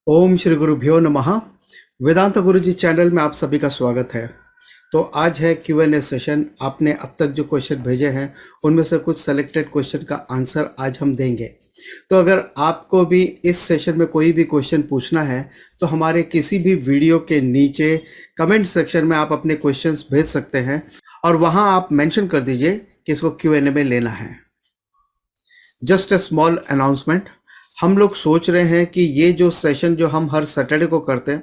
ओम श्री गुरुभ्यो नमः। वेदांत गुरुजी चैनल में आप सभी का स्वागत है। तो आज है Q&A सेशन। आपने अब तक जो क्वेश्चन भेजे हैं उनमें से कुछ सेलेक्टेड क्वेश्चन का आंसर आज हम देंगे। तो अगर आपको भी इस सेशन में कोई भी क्वेश्चन पूछना है तो हमारे किसी भी वीडियो के नीचे कमेंट सेक्शन में आप अपने क्वेश्चंस भेज सकते हैं और वहां आप मेंशन कर दीजिए कि इसको Q&A में लेना है। जस्ट अ स्मॉल अनाउंसमेंट, हम लोग सोच रहे हैं कि ये जो सेशन जो हम हर सैटरडे को करते हैं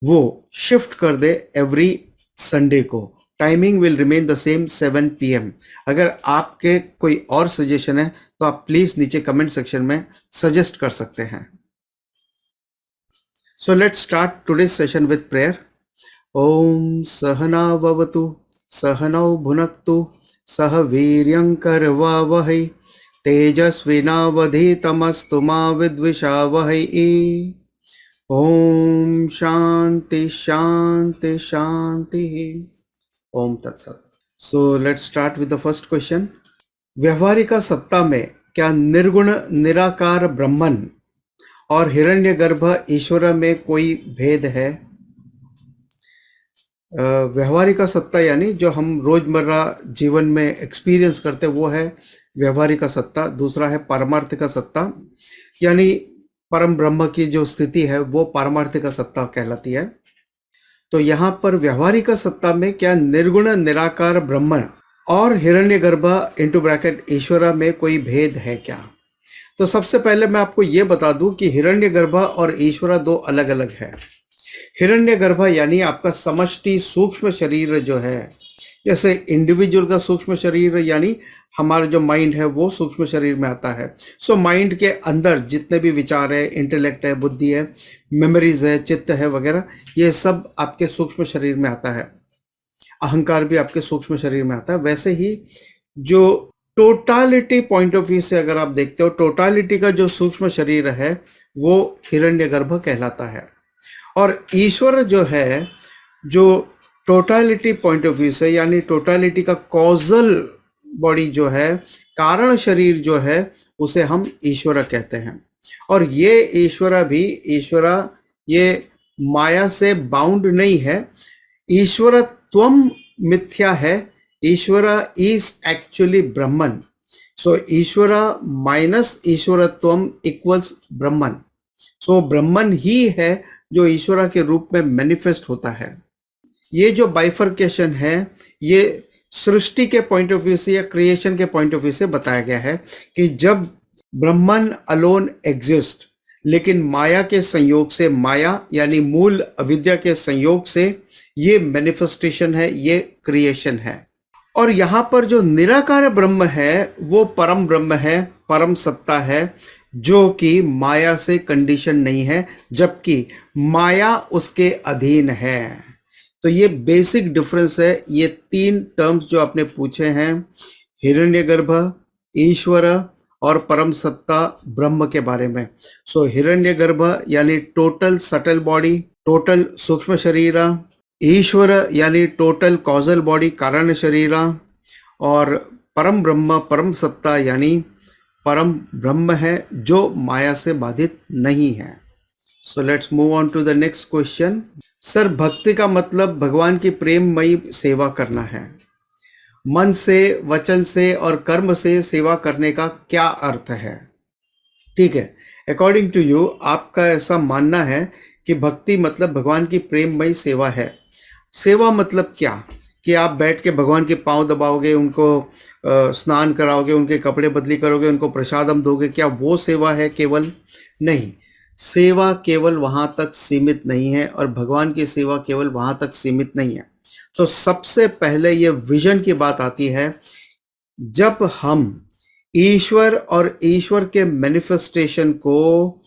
वो शिफ्ट कर दे एवरी संडे को। Timing will remain the same 7 PM। अगर आपके कोई और सजेशन है तो आप प्लीज नीचे कमेंट सेक्शन में सजेस्ट कर सकते हैं। So let's start today's session with prayer. ओम सहना भवतु सहनौ भुनक्तु सह वीर्यं करवावहै तेजस्विनावधीतमस्तु मा विद्विषावहै। ओम शांति शांति शांति। ओम तत्सत। So let's start with the first question. व्यवहारिका सत्ता में क्या निर्गुण निराकार ब्रह्मन और हिरण्यगर्भ ईश्वर में कोई भेद है? व्यवहारिका सत्ता यानी जो हम रोजमर्रा जीवन में एक्सपीरियंस करते हैं वो है व्यवहारिका सत्ता। दूसरा है पारमार्थिका सत्ता, यानी परम ब्रह्म की जो स्थिति है वो पारमार्थिका सत्ता कहलाती है। तो यहाँ पर व्यवहारिका सत्ता में क्या निर्गुण निराकार ब्रह्म और हिरण्यगर्भ इंटू ब्रैकेट ईश्वर में कोई भेद है क्या? तो सबसे पहले मैं आपको ये बता दूं कि हिरण्यगर्भ और ईश्वर दो अलग अलग है। हिरण्यगर्भ यानी आपका समष्टि सूक्ष्म शरीर जो है, जैसे इंडिविजुअल का सूक्ष्म शरीर यानी हमारा जो माइंड है वो सूक्ष्म शरीर में आता है। सो माइंड के अंदर जितने भी विचार है, इंटेलेक्ट है, बुद्धि है, मेमोरीज है, चित्त है वगैरह, ये सब आपके सूक्ष्म शरीर में आता है। अहंकार भी आपके सूक्ष्म शरीर में आता है। वैसे ही जो टोटालिटी पॉइंट ऑफ व्यू से अगर आप देखते हो, टोटालिटी का जो सूक्ष्म शरीर है वो हिरण्यगर्भ कहलाता है। और ईश्वर जो है, जो टोटालिटी पॉइंट ऑफ व्यू से यानी टोटालिटी का कॉजल बॉडी जो है, कारण शरीर जो है, उसे हम ईश्वर कहते हैं। और ये ईश्वर ये माया से बाउंड नहीं है। ईश्वरत्वम मिथ्या है। Ishwar is actually Brahman. So Ishwar minus ईश्वरत्वम इक्वल्स ब्रह्मन। सो ब्रह्मन ही है जो ईश्वर के रूप में मैनिफेस्ट होता है। ये जो बाइफर्केशन है ये सृष्टि के पॉइंट ऑफ व्यू से या क्रिएशन के पॉइंट ऑफ व्यू से बताया गया है कि जब ब्रह्मन अलोन एग्जिस्ट, लेकिन माया के संयोग से, माया यानी मूल अविद्या के संयोग से ये मैनिफेस्टेशन है, ये क्रिएशन है। और यहां पर जो निराकार ब्रह्म है वो परम ब्रह्म है, परम सत्ता है, जो कि माया से कंडीशन नहीं है, जबकि माया उसके अधीन है। तो ये बेसिक डिफरेंस है। ये तीन टर्म्स जो आपने पूछे हैं, हिरण्यगर्भ, ईश्वर और परम सत्ता ब्रह्म के बारे में। सो हिरण्यगर्भ यानी टोटल सटल बॉडी, टोटल सूक्ष्म शरीर, ईश्वर यानी टोटल कॉजल बॉडी, कारण शरीर, और परम ब्रह्म, परम सत्ता यानी परम ब्रह्म है जो माया से बाधित नहीं है। So let's move on to the next question. Sir, भक्ति का मतलब भगवान की प्रेममयी सेवा करना है। मन से, वचन से और कर्म से सेवा करने का क्या अर्थ है? ठीक है, अकॉर्डिंग टू यू आपका ऐसा मानना है कि भक्ति मतलब भगवान की प्रेममयी सेवा है। सेवा मतलब क्या? कि आप बैठ के भगवान के पांव दबाओगे, उनको स्नान कराओगे, उनके कपड़े बदली करोगे, उनको प्रसादम दोगे, क्या वो सेवा है? केवल नहीं। सेवा केवल वहां तक सीमित नहीं है और भगवान की सेवा केवल वहां तक सीमित नहीं है। तो सबसे पहले ये विजन की बात आती है। जब हम ईश्वर और ईश्वर के मैनिफेस्टेशन को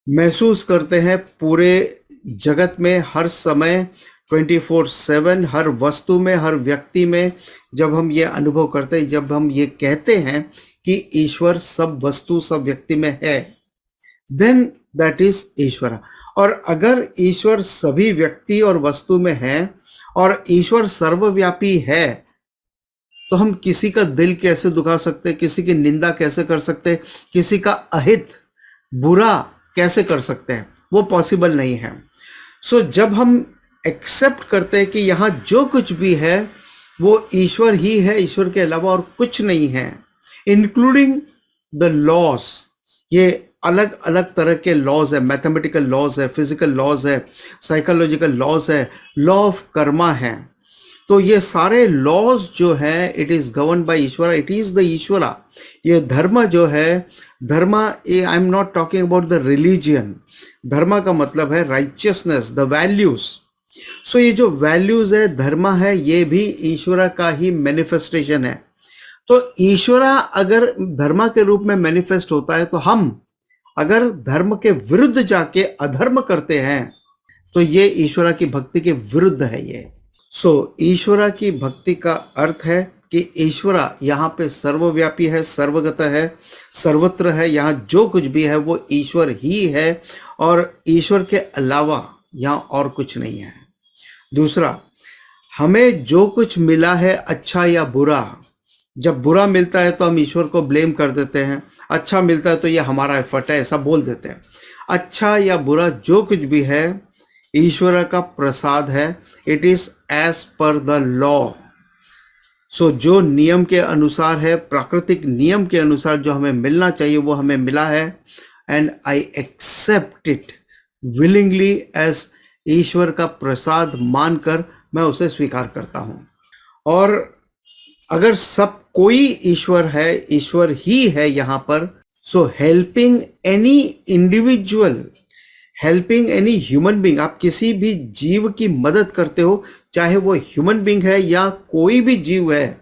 महसूस करते हैं पूरे जगत में, हर समय 24/7, हर वस्तु में, हर व्यक्ति में, जब हम ये अनुभव करते हैं, जब हम ये कहते हैं कि ईश्वर सब वस्तु, सब व्यक्ति में है, देन दैट इज ईश्वर। और अगर ईश्वर सभी व्यक्ति और वस्तु में है और ईश्वर सर्वव्यापी है, तो हम किसी का दिल कैसे दुखा सकते, किसी की निंदा कैसे कर सकते, किसी का अहित बुरा कैसे कर सकते हैं? वो पॉसिबल नहीं है। सो जब हम एक्सेप्ट करते हैं कि यहाँ जो कुछ भी है वो ईश्वर ही है, ईश्वर के अलावा और कुछ नहीं है, इंक्लूडिंग द लॉज, ये अलग अलग तरह के लॉज है, मैथमेटिकल लॉज है, फिजिकल लॉज है, साइकोलॉजिकल लॉज है, लॉ ऑफ कर्मा है। तो ये सारे लॉज जो है इट इज गवर्न बाय ईश्वरा, इट इज द ईश्वरा। ये धर्म जो है, धर्म, I am not talking about the religion, धर्म का मतलब है राइचियसनेस, द वैल्यूज। सो ये जो वैल्यूज है, धर्म है, ये भी ईश्वरा का ही मैनिफेस्टेशन है। तो ईश्वरा अगर धर्म के रूप में मैनिफेस्ट होता है, तो हम अगर धर्म के विरुद्ध जाके अधर्म करते हैं तो ये ईश्वरा की भक्ति के विरुद्ध है ये। सो ईश्वरा की भक्ति का अर्थ है कि ईश्वरा यहाँ पे सर्वव्यापी है, सर्वगत है, सर्वत्र है, यहाँ जो कुछ भी है वो ईश्वर ही है और ईश्वर के अलावा यहाँ और कुछ नहीं है। दूसरा, हमें जो कुछ मिला है अच्छा या बुरा, जब बुरा मिलता है तो हम ईश्वर को ब्लेम कर देते हैं, अच्छा मिलता है तो ये हमारा एफर्ट है, ऐसा बोल देते हैं। अच्छा या बुरा जो कुछ भी है ईश्वर का प्रसाद है, it is as per the law. So जो नियम के अनुसार है, प्राकृतिक नियम के अनुसार जो हमें मिलना चाहिए वो हमें मिला है, and I accept it willingly as Ishwar का प्रसाद मानकर मैं उसे स्वीकार करता हूं। और अगर सब कोई ईश्वर है, ईश्वर ही है यहाँ पर, so helping any individual, helping any human being, आप किसी भी जीव की मदद करते हो, चाहे वो ह्यूमन बींग है या कोई भी जीव है,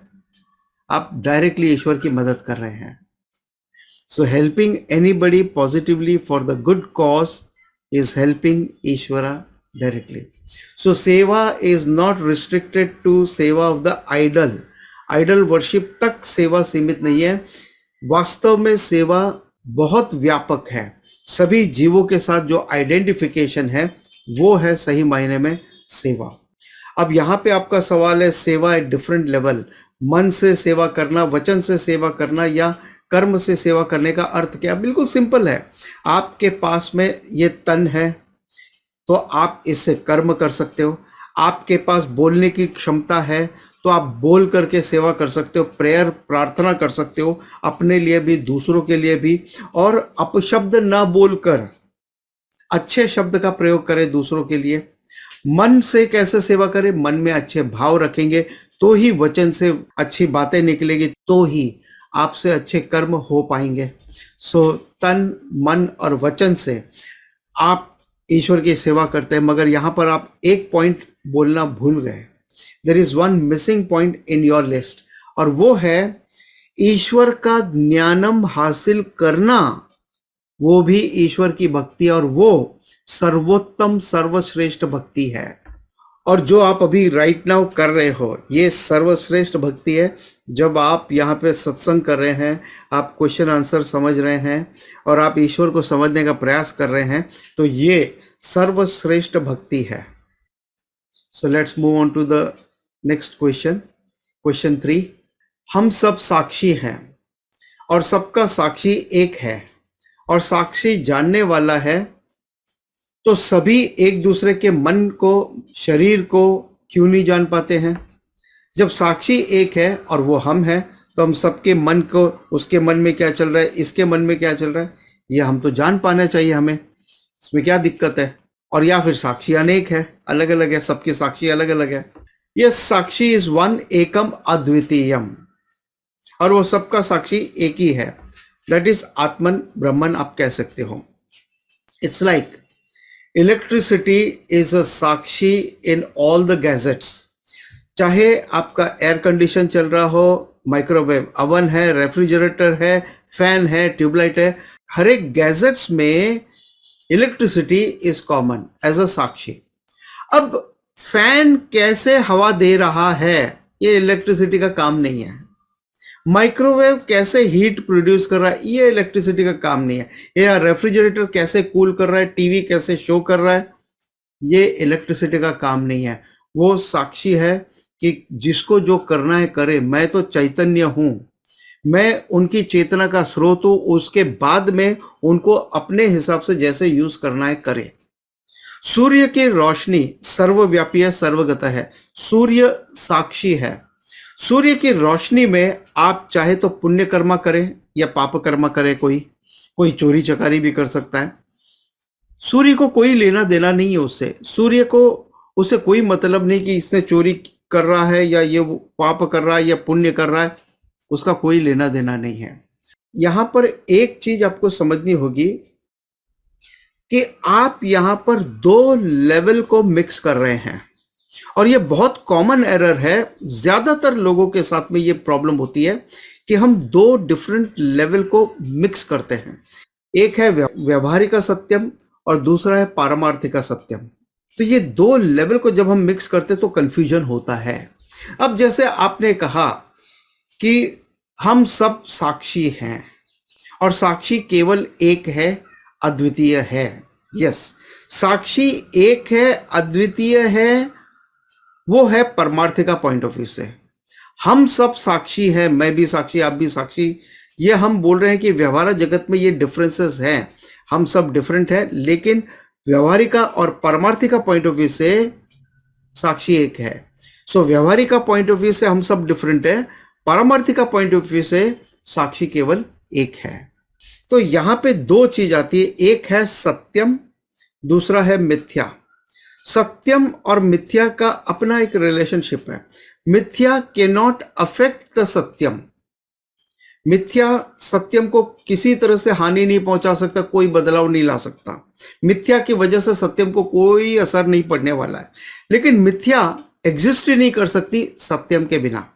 आप डायरेक्टली ईश्वर की मदद कर रहे हैं। So helping anybody positively for the good cause is helping Ishwara directly. So seva is not restricted to seva of the idol, idol worship तक सेवा सीमित नहीं है। वास्तव में सेवा बहुत व्यापक है, सभी जीवों के साथ जो आइडेंटिफिकेशन है वो है सही मायने में सेवा। अब यहाँ पे आपका सवाल है सेवा एट डिफरेंट लेवल, मन से सेवा करना, वचन से सेवा करना या कर्म से सेवा करने का अर्थ क्या? बिल्कुल सिंपल है, आपके पास में ये तन है तो आप इससे कर्म कर सकते हो, आपके पास बोलने की क्षमता है तो आप बोल करके सेवा कर सकते हो, प्रेयर प्रार्थना कर सकते हो, अपने लिए भी दूसरों के लिए भी, और अपशब्द ना बोलकर अच्छे शब्द का प्रयोग करें दूसरों के लिए। मन से कैसे सेवा करें? मन में अच्छे भाव रखेंगे तो ही वचन से अच्छी बातें निकलेगी, तो ही आपसे अच्छे कर्म हो पाएंगे। सो तन, मन और वचन से आप ईश्वर की सेवा करते हैं। मगर यहाँ पर आप एक पॉइंट बोलना भूल गए, there is one missing point in your list, और वो है ईश्वर का ज्ञानम हासिल करना, वो भी ईश्वर की भक्ति है और वो सर्वोत्तम सर्वश्रेष्ठ भक्ति है। और जो आप अभी राइट नाउ कर रहे हो ये सर्वश्रेष्ठ भक्ति है। जब आप यहाँ पे सत्संग कर रहे हैं, आप क्वेश्चन आंसर समझ रहे हैं और आप ईश्वर को समझने का प्रयास कर रहे हैं, तो ये सर्वश्रेष्ठ भक्ति है। So let's move on to the next question, question 3। हम सब साक्षी हैं और सबका साक्षी एक है और साक्षी जानने वाला है, तो सभी एक दूसरे के मन को, शरीर को क्यों नहीं जान पाते हैं? जब साक्षी एक है और वो हम हैं, तो हम सबके मन को, उसके मन में क्या चल रहा है, इसके मन में क्या चल रहा है, ये हम तो जान पाना चाहिए हमें, इसमें क्या दिक्कत है? और या फिर साक्षी अनेक है, अलग अलग है, सबके साक्षी अलग अलग है। ये साक्षी इज वन, एकम अद्वितीयम, और वो सबका साक्षी एक ही है, दैट इज आत्मन ब्रह्मन आप कह सकते हो। It's like electricity is a sakshi in all the gadgets, चाहे आपका एयर कंडीशन चल रहा हो, माइक्रोवेव अवन है, रेफ्रिजरेटर है, फैन है, ट्यूबलाइट है, हर एक गैजेट्स में electricity is common as a sakshi. अब फैन कैसे हवा दे रहा है ये इलेक्ट्रिसिटी का काम नहीं है, माइक्रोवेव कैसे हीट प्रोड्यूस कर रहा है ये इलेक्ट्रिसिटी का काम नहीं है, या रेफ्रिजरेटर कैसे कूल कर रहा है, टीवी कैसे शो कर रहा है, ये इलेक्ट्रिसिटी का काम नहीं है। वो साक्षी है कि जिसको जो करना है करे, मैं तो चैतन्य हूं, मैं उनकी चेतना का स्रोत हूं, उसके बाद में उनको अपने हिसाब से जैसे यूज करना है करे। सूर्य की रोशनी सर्वव्यापी है, सर्वगत है। सूर्य साक्षी है। सूर्य की रोशनी में आप चाहे तो पुण्य कर्मा करें या पाप कर्मा करें, कोई चोरी चकारी भी कर सकता है। सूर्य को कोई लेना देना नहीं है उससे। सूर्य को उससे कोई मतलब नहीं कि इसने चोरी कर रहा है या ये पाप कर रहा है या पुण्य कर रहा है, उसका कोई लेना देना नहीं है। यहां पर एक चीज आपको समझनी होगी कि आप यहां पर दो लेवल को मिक्स कर रहे हैं, और ये बहुत कॉमन एरर है। ज्यादातर लोगों के साथ में ये प्रॉब्लम होती है कि हम दो डिफरेंट लेवल को मिक्स करते हैं। एक है व्यवहारिक सत्यम और दूसरा है पारमार्थिक सत्यम। तो ये दो लेवल को जब हम मिक्स करते तो कंफ्यूजन होता है। अब जैसे आपने कहा कि हम सब साक्षी हैं और साक्षी केवल एक है, अद्वितीय है। यस, साक्षी एक है, अद्वितीय है, वो है परमार्थिका पॉइंट ऑफ व्यू से। हम सब साक्षी हैं, मैं भी साक्षी, आप भी साक्षी। ये हम बोल रहे हैं कि व्यवहार जगत में ये डिफरेंसेस हैं, हम सब डिफरेंट है, लेकिन व्यवहारिका और परमार्थिका पॉइंट ऑफ व्यू से साक्षी एक है। सो व्यवहारिका पॉइंट ऑफ व्यू से हम सब डिफरेंट है, पारमार्थिका पॉइंट ऑफ व्यू से साक्षी केवल एक है। तो यहां पे दो चीज आती है, एक है सत्यम, दूसरा है मिथ्या। सत्यम और मिथ्या का अपना एक रिलेशनशिप है। मिथ्या कैन नॉट अफेक्ट द सत्यम। मिथ्या सत्यम को किसी तरह से हानि नहीं पहुंचा सकता, कोई बदलाव नहीं ला सकता। मिथ्या की वजह से सत्यम को कोई असर नहीं पड़ने वाला है। लेकिन मिथ्या एग्जिस्ट ही नहीं कर सकती सत्यम के बिना।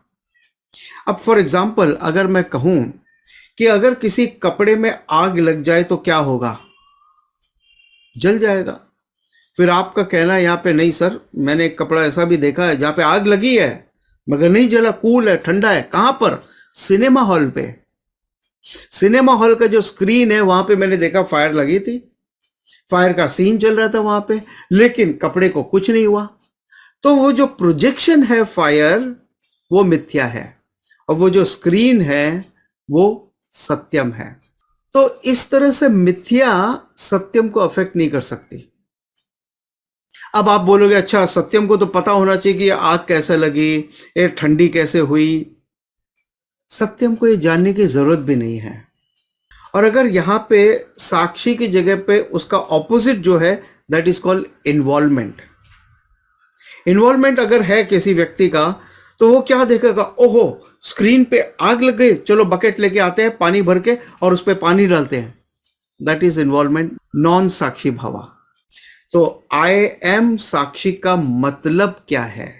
अब फॉर एग्जाम्पल अगर मैं कहूं कि अगर किसी कपड़े में आग लग जाए तो क्या होगा? जल जाएगा। फिर आपका कहना है यहां पे नहीं सर, मैंने एक कपड़ा ऐसा भी देखा है जहां पे आग लगी है मगर नहीं जला, कूल है, ठंडा है। कहां पर? सिनेमा हॉल पे। सिनेमा हॉल का जो स्क्रीन है वहां पे मैंने देखा फायर लगी थी, फायर का सीन चल रहा था वहां पे, लेकिन कपड़े को कुछ नहीं हुआ। तो वो जो प्रोजेक्शन है फायर, वो मिथ्या है, और वो जो स्क्रीन है वो सत्यम है। तो इस तरह से मिथ्या सत्यम को अफेक्ट नहीं कर सकती। अब आप बोलोगे अच्छा, सत्यम को तो पता होना चाहिए कि आग कैसे लगी, ये ठंडी कैसे हुई। सत्यम को ये जानने की जरूरत भी नहीं है। और अगर यहां पे साक्षी की जगह पे उसका ऑपोजिट जो है, that is called involvement. Involvement अगर है किसी व्यक्ति का, तो वो क्या देखेगा, ओहो स्क्रीन पे आग लग गई, चलो बकेट लेके आते हैं पानी भर के और उस पर पानी डालते हैं। दैट इज इन्वॉल्वमेंट, नॉन साक्षी भावा। तो आई एम साक्षी का मतलब क्या है?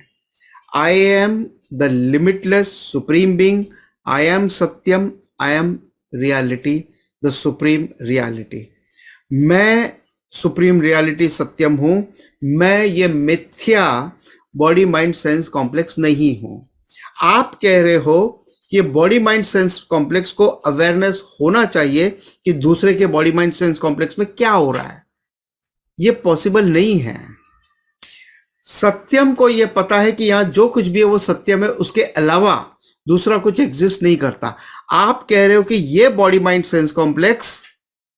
I am the limitless supreme being, I am Satyam, I am reality, the supreme reality. मैं सुप्रीम रियलिटी सत्यम हूं, मैं ये मिथ्या बॉडी माइंड सेंस कॉम्प्लेक्स नहीं हूं। आप कह रहे हो कि बॉडी माइंड सेंस कॉम्प्लेक्स को अवेयरनेस होना चाहिए कि दूसरे के बॉडी माइंड सेंस कॉम्प्लेक्स में क्या हो रहा है। ये पॉसिबल नहीं है। सत्यम को यह पता है कि यहां जो कुछ भी है वो सत्यम है, उसके अलावा दूसरा कुछ एग्जिस्ट नहीं करता। आप कह रहे हो कि ये बॉडी माइंड सेंस कॉम्प्लेक्स,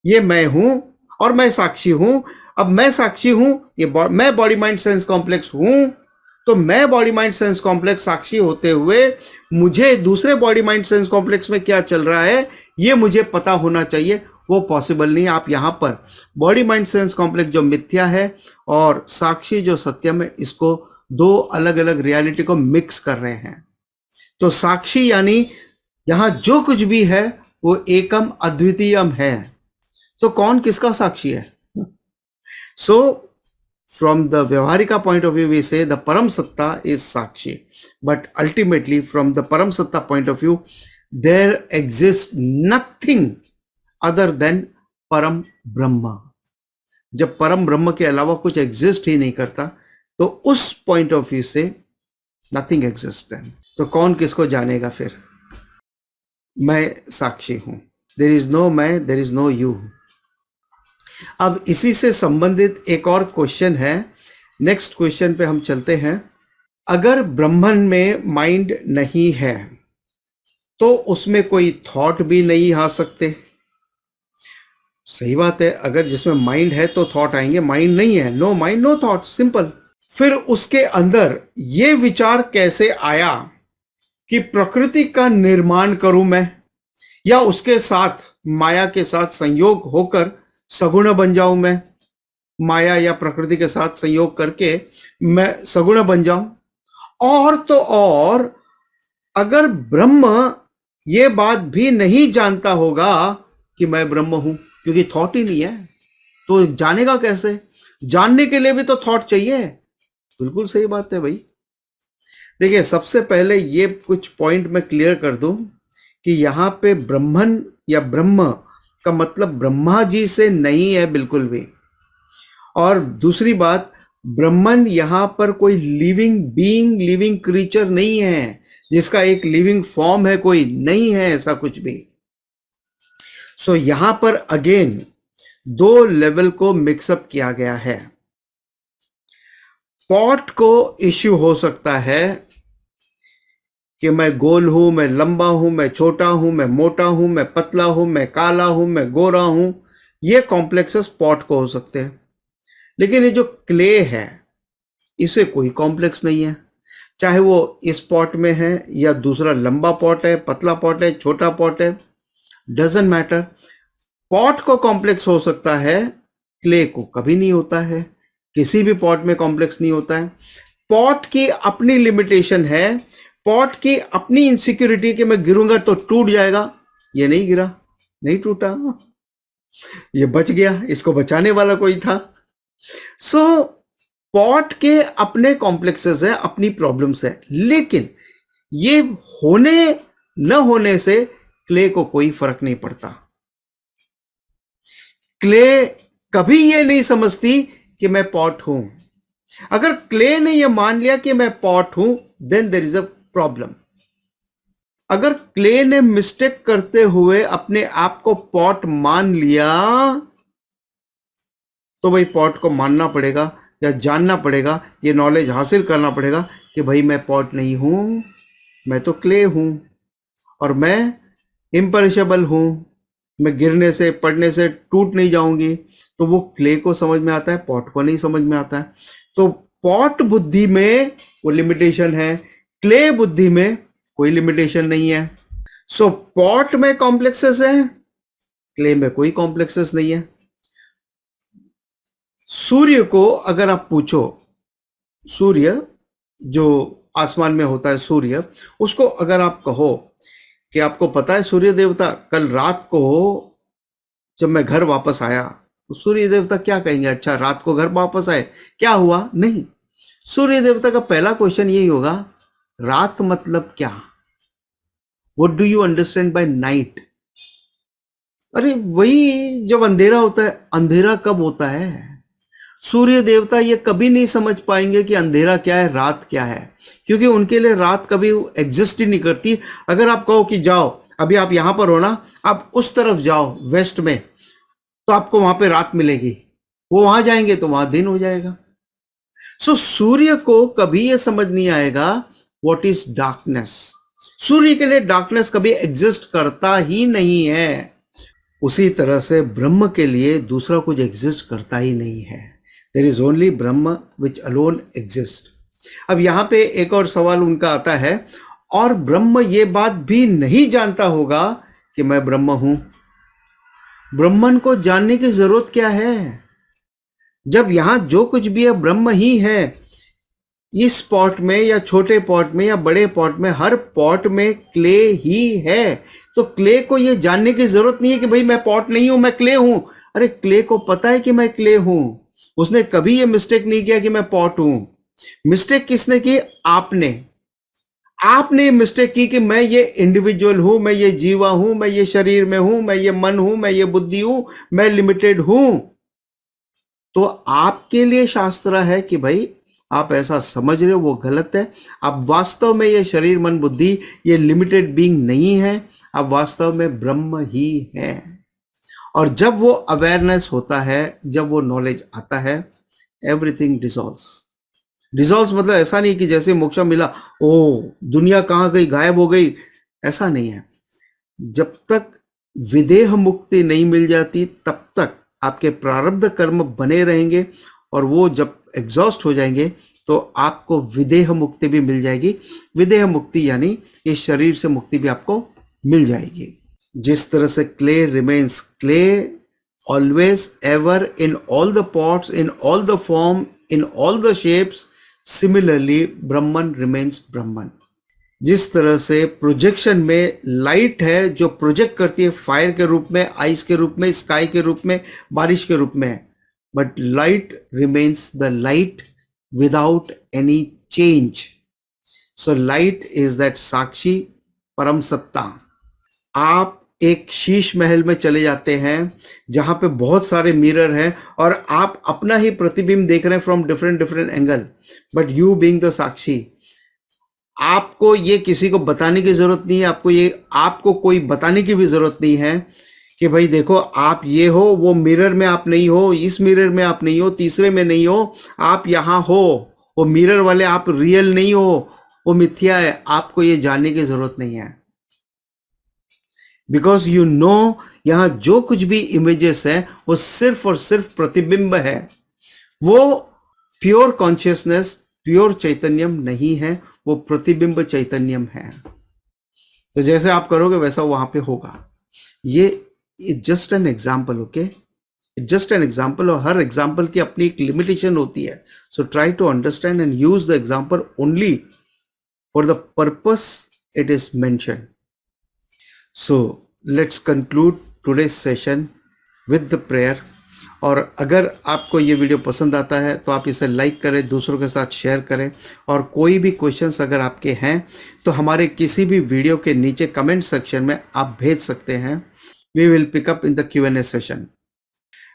ये मैं हूं और मैं साक्षी हूं। अब मैं साक्षी हूं, मैं बॉडी माइंड सेंस कॉम्प्लेक्स हूं, तो मैं बॉडी माइंड सेंस कॉम्प्लेक्स साक्षी होते हुए मुझे दूसरे बॉडी माइंड सेंस कॉम्प्लेक्स में क्या चल रहा है ये मुझे पता होना चाहिए। वो पॉसिबल नहीं। आप यहां पर बॉडी माइंड सेंस कॉम्प्लेक्स जो मिथ्या है और साक्षी जो सत्यम है, इसको दो अलग अलग रियलिटी को मिक्स कर रहे हैं। तो साक्षी यानी यहां जो कुछ भी है वो एकम अद्वितीयम है। तो कौन किसका साक्षी है? So from the vyavaharika point of view we say the param satta is sakshi, but ultimately from the param satta point of view there exist nothing other than param Brahm. जब परम ब्रह्म के अलावा कुछ एग्जिस्ट ही नहीं करता, तो उस पॉइंट ऑफ व्यू से नथिंग एग्जिस्ट देन। तो कौन किसको जानेगा फिर? मैं साक्षी हूं। देयर इज नो मैं, देयर इज नो यू। अब इसी से संबंधित एक और क्वेश्चन है, नेक्स्ट क्वेश्चन पे हम चलते हैं। अगर ब्रह्मन में माइंड नहीं है तो उसमें कोई थॉट भी नहीं आ सकते, सही बात है, अगर जिसमें माइंड है तो थॉट आएंगे, माइंड नहीं है, no mind no thought, simple. फिर उसके अंदर ये विचार कैसे आया कि प्रकृति का निर्माण करूं मैं, या उसके साथ माया के साथ संयोग होकर सगुण बन जाऊं मैं, माया या प्रकृति के साथ संयोग करके मैं सगुण बन जाऊं। और तो और अगर ब्रह्म ये बात भी नहीं जानता होगा कि मैं ब्रह्म हूं, क्योंकि थॉट ही नहीं है, तो जानेगा कैसे? जानने के लिए भी तो थॉट चाहिए। बिल्कुल सही बात है भाई। देखिए, सबसे पहले ये कुछ पॉइंट मैं क्लियर कर दूं कि यहां पे ब्रह्मन या ब्रह्म का मतलब ब्रह्मा जी से नहीं है बिल्कुल भी। और दूसरी बात, ब्रह्मन यहां पर कोई लिविंग बीइंग, लिविंग क्रीचर नहीं है जिसका एक लिविंग फॉर्म है, कोई नहीं है ऐसा कुछ भी। सो यहां पर अगेन दो लेवल को मिक्सअप किया गया है। पॉट को इश्यू हो सकता है कि मैं गोल हूं, मैं लंबा हूं, मैं छोटा हूं, मैं मोटा हूं, मैं पतला हूं, मैं काला हूं, मैं गोरा हूं, ये कॉम्प्लेक्सेस पॉट को हो सकते हैं। लेकिन ये जो क्ले है इसे कोई कॉम्प्लेक्स नहीं है, चाहे वो इस पॉट में है या दूसरा लंबा पॉट है, पतला पॉट है, छोटा पॉट है, डजंट मैटर। पॉट को कॉम्प्लेक्स हो सकता है, क्ले को कभी नहीं होता है, किसी भी पॉट में कॉम्प्लेक्स नहीं होता है। पॉट की अपनी लिमिटेशन है, पॉट की अपनी इनसिक्योरिटी कि मैं गिरूंगा तो टूट जाएगा। ये नहीं गिरा, नहीं टूटा, ये बच गया, इसको बचाने वाला कोई था। सो पॉट के अपने कॉम्प्लेक्सेस है, अपनी प्रॉब्लम्स है, लेकिन ये होने न होने से क्ले को कोई फर्क नहीं पड़ता। क्ले कभी ये नहीं समझती कि मैं पॉट हूं। अगर क्ले ने ये मान लिया कि मैं पॉट हूं, then there is a problem. अगर क्ले ने मिस्टेक करते हुए अपने आप को पॉट मान लिया, तो भाई पॉट को मानना पड़ेगा या जानना पड़ेगा, ये नॉलेज हासिल करना पड़ेगा कि भाई मैं पॉट नहीं हूं, मैं तो क्ले हूं और मैं इम्परिशेबल हूं, मैं गिरने से पड़ने से टूट नहीं जाऊंगी। तो वो क्ले को समझ में आता है, पॉट को नहीं समझ में आता है। तो पॉट बुद्धि में वो लिमिटेशन है, क्ले बुद्धि में कोई लिमिटेशन नहीं है। सो पॉट में कॉम्प्लेक्सेस है, क्ले में कोई कॉम्प्लेक्सेस नहीं है। सूर्य को अगर आप पूछो, सूर्य जो आसमान में होता है सूर्य, उसको अगर आप कहो कि आपको पता है सूर्य देवता, कल रात को जब मैं घर वापस आया, तो सूर्य देवता क्या कहेंगे? अच्छा, रात को घर वापस आए, क्या हुआ? नहीं, सूर्य देवता का पहला क्वेश्चन यही होगा, रात मतलब क्या? What do you understand by night? अरे वही जब अंधेरा होता है, अंधेरा कब होता है? सूर्य देवता ये कभी नहीं समझ पाएंगे कि अंधेरा क्या है, रात क्या है, क्योंकि उनके लिए रात कभी एग्जिस्ट ही नहीं करती। अगर आप कहो कि जाओ, अभी आप यहां पर हो ना, आप उस तरफ जाओ वेस्ट में, तो आपको वहां पे रात मिलेगी, वो वहां जाएंगे तो वहां दिन हो जाएगा। सो सूर्य को कभी ये समझ नहीं आएगा व्हाट इज डार्कनेस। सूर्य के लिए डार्कनेस कभी एग्जिस्ट करता ही नहीं है। उसी तरह से ब्रह्म के लिए दूसरा कुछ एग्जिस्ट करता ही नहीं है। There is only Brahma which alone exist. अब यहां पे एक और सवाल उनका आता है, और ब्रह्म ये बात भी नहीं जानता होगा कि मैं ब्रह्म हूं। ब्रह्मन को जानने की जरूरत क्या है? जब यहां जो कुछ भी है ब्रह्म ही है। इस पॉट में या छोटे पॉट में या बड़े पॉट में, हर पॉट में क्ले ही है। तो क्ले को यह जानने की जरूरत नहीं है कि भाई मैं पॉट नहीं हूं, मैं क्ले हूं। अरे क्ले को पता है कि मैं क्ले हूं, उसने कभी ये मिस्टेक नहीं किया कि मैं पॉट हूं। मिस्टेक किसने की? आपने मिस्टेक की कि मैं ये इंडिविजुअल हूं, मैं ये जीवा हूं, मैं ये शरीर में हूं, मैं ये मन हूं, मैं ये बुद्धि हूं, मैं लिमिटेड हूं। तो आपके लिए शास्त्र है कि भाई आप ऐसा समझ रहे हो वो गलत है। आप वास्तव में ये शरीर मन बुद्धि ये लिमिटेड बीइंग नहीं है, आप वास्तव में ब्रह्म ही है। और जब वो अवेयरनेस होता है, जब वो नॉलेज आता है, एवरीथिंग डिसॉल्व्स। डिसॉल्व्स मतलब ऐसा नहीं कि जैसे मोक्ष मिला, ओ दुनिया कहाँ गई, गायब हो गई, ऐसा नहीं है। जब तक विदेह मुक्ति नहीं मिल जाती तब तक आपके प्रारब्ध कर्म बने रहेंगे, और वो जब एग्जॉस्ट हो जाएंगे तो आपको विदेह मुक्ति भी मिल जाएगी। विदेह मुक्ति यानी इस शरीर से मुक्ति भी आपको मिल जाएगी। जिस तरह से clay remains clay always ever in all the pots, in all the form, in all the shapes, similarly Brahman remains Brahman. जिस तरह से प्रोजेक्शन में लाइट है जो प्रोजेक्ट करती है फायर के रूप में, आइस के रूप में, स्काई के रूप में, बारिश के रूप में, but light remains the light without any change. So light is that sakshi param satta. आप एक शीश महल में चले जाते हैं जहां पे बहुत सारे मिरर हैं और आप अपना ही प्रतिबिंब देख रहे हैं from different different angle, but you being the sakshi, आपको ये किसी को बताने की जरूरत नहीं है, आपको कोई बताने की भी जरूरत नहीं है कि भाई देखो आप ये हो, वो मिरर में आप नहीं हो, इस मिरर में आप नहीं हो, तीसरे में नहीं हो, आप यहां हो, वो मिरर वाले आप रियल नहीं हो, वो मिथ्या है। आपको ये जानने की जरूरत नहीं है, बिकॉज यू नो यहां जो कुछ भी इमेजेस है वो सिर्फ और सिर्फ प्रतिबिंब है, वो प्योर कॉन्शियसनेस, प्योर चैतन्यम नहीं है, वो प्रतिबिंब चैतन्यम है। तो जैसे आप करोगे वैसा वहां पे होगा। ये just an example, okay, just an example, और हर एग्जाम्पल की अपनी एक लिमिटेशन होती है। So try to understand and use the example only for the purpose it is mention. So let's conclude today's session with the prayer. और अगर आपको ये वीडियो पसंद आता है तो आप इसे लाइक करें, दूसरों के साथ शेयर करें, और कोई भी क्वेश्चंस अगर आपके हैं तो हमारे किसी भी वीडियो के नीचे कमेंट सेक्शन में आप भेज सकते हैं। We will pick up in the Q&A session.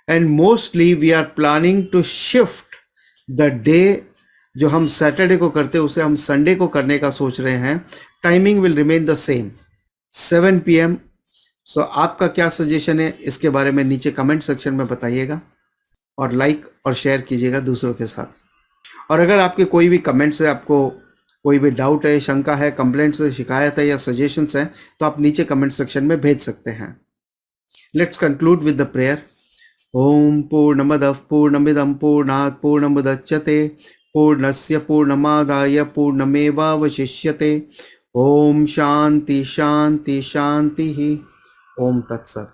And mostly we are planning to shift the day, जो हम सैटरडे को करते हैं उसे हम संडे को करने का सोच रहे हैं। Timing will remain the same, 7 PM। सो आपका क्या सजेशन है इसके बारे में नीचे कमेंट सेक्शन में बताइएगा, और लाइक और शेयर कीजिएगा दूसरों के साथ। और अगर आपके कोई भी कमेंट्स है, आपको कोई भी डाउट है, शंका है, कंप्लेंट्स है, शिकायत है या सजेशंस हैं, तो आप नीचे कमेंट सेक्शन में भेज सकते हैं। Let's conclude with the prayer. ओम पूर्णमदः पूर्णमिदं पूर्णात् पूर्णमुदच्यते पूर्णस्य पूर्णमादाय पूर्णमेवावशिष्यते। ओम शांति शांति शांति। ओम तत्सत।